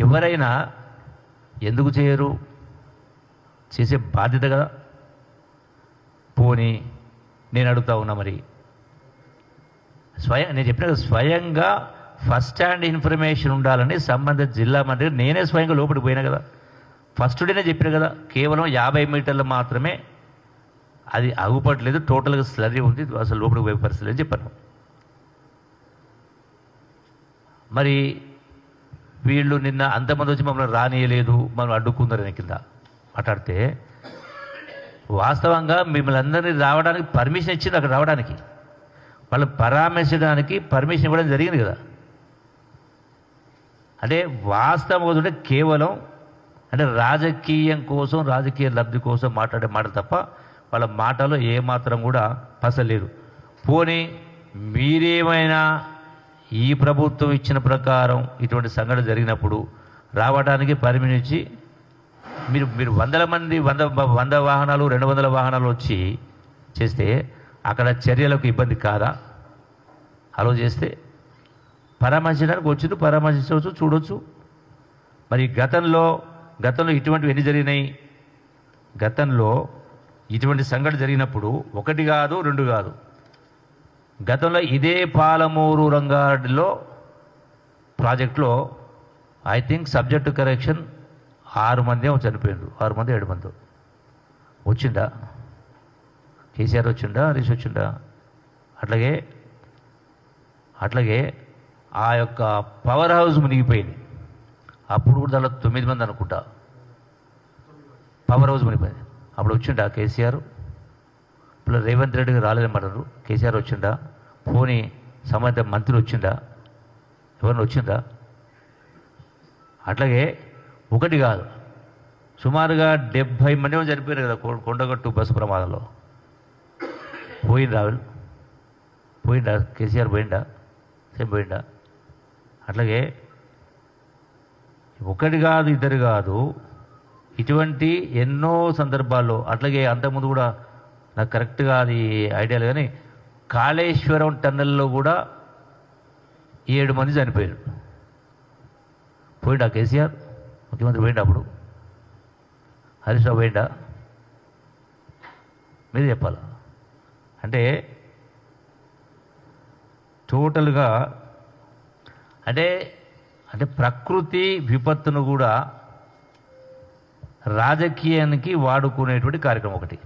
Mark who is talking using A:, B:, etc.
A: ఎవరైనా ఎందుకు చేయరు? చేసే బాధ్యత కదా. పోనీ నేను అడుగుతా ఉన్నా, మరి నేను చెప్పిన స్వయంగా ఫస్ట్ హ్యాండ్ ఇన్ఫర్మేషన్ ఉండాలని సంబంధిత జిల్లా మంత్రి నేనే స్వయంగా లోపలికి పోయినా కదా. ఫస్ట్ డేనే చెప్పిన కదా, కేవలం 50 మీటర్లు మాత్రమే అది అగుపట్లేదు, టోటల్గా స్లరీ ఉంది, అసలు లోపలికి పోయే పరిస్థితి అని చెప్పాను. మరి వీళ్ళు నిన్న అంతమంది వచ్చి మమ్మల్ని రానియలేదు, మనం అడ్డుకుందరని కింద మాట్లాడితే, వాస్తవంగా మిమ్మల్ని అందరినీ రావడానికి పర్మిషన్ ఇచ్చింది, అక్కడ రావడానికి వాళ్ళు పరామర్శించడానికి పర్మిషన్ ఇవ్వడం జరిగింది కదా. అంటే వాస్తవం అవుతుంటే కేవలం అంటే రాజకీయం కోసం, రాజకీయ లబ్ధి కోసం మాట్లాడే మాటలు తప్ప వాళ్ళ మాటలో ఏమాత్రం కూడా పసలేదు. పోనీ మీరేమైనా ఈ ప్రభుత్వం ఇచ్చిన ప్రకారం ఇటువంటి సంఘటన జరిగినప్పుడు రావడానికి పర్మిషన్ ఇచ్చి మీరు 100 మంది 100 వాహనాలు 200 వాహనాలు వచ్చి చేస్తే అక్కడ చర్యలకు ఇబ్బంది కాదా? అలో చేస్తే పరామర్శించడానికి వచ్చింది, పరామర్శించవచ్చు, చూడవచ్చు. మరి గతంలో ఇటువంటివి ఎన్ని జరిగినాయి? గతంలో ఇటువంటి సంఘటన జరిగినప్పుడు 1 కాదు 2 కాదు. గతంలో ఇదే పాలమూరు రంగారెడ్డిలో ప్రాజెక్టులో ఐ థింక్ సబ్జెక్టు కరెక్షన్ 6 మంది చనిపోయిండ్రు, 6 మంది 7 మంది. వచ్చిందా? కేసీఆర్ వచ్చిండా? హరీష్ వచ్చిండా? అట్లాగే ఆ యొక్క పవర్ హౌస్ మునిగిపోయింది. అప్పుడు కూడా దాంట్లో 9 మంది అనుకుంటా పవర్ హౌస్ మునిగిపోయింది. అప్పుడు వచ్చిండా కేసీఆర్? ఇప్పుడు రేవంత్ రెడ్డికి రాలేదన్నమాటారు. కేసీఆర్ వచ్చిండా? పోనీ సంబంధిత మంత్రి వచ్చిండా? ఎవరిని వచ్చిందా? అట్లాగే 1 కాదు, సుమారుగా 70 మంది చనిపోయారు కదా కొండగట్టు బస్సు ప్రమాదంలో. పోయిండా కేసీఆర్? పోయిండా? సేమ్ పోయిండా? అట్లాగే 1 కాదు 2 కాదు, ఇటువంటి ఎన్నో సందర్భాల్లో. అట్లాగే అంతకుముందు కూడా నాకు కరెక్ట్గా అది ఐడియా లేదు, కానీ కాళేశ్వరం టన్నెల్లో కూడా 7 మంది చనిపోయారు. పోయిండా కేసీఆర్? ముఖ్యమంత్రి పోయిండా? అప్పుడు హరీష్ రావు పోయిండా? మీరు చెప్పాలా? అంటే టోటల్గా అంటే ప్రకృతి విపత్తును కూడా రాజకీయానికి వాడుకునేటువంటి కార్యక్రమం ఒకటి.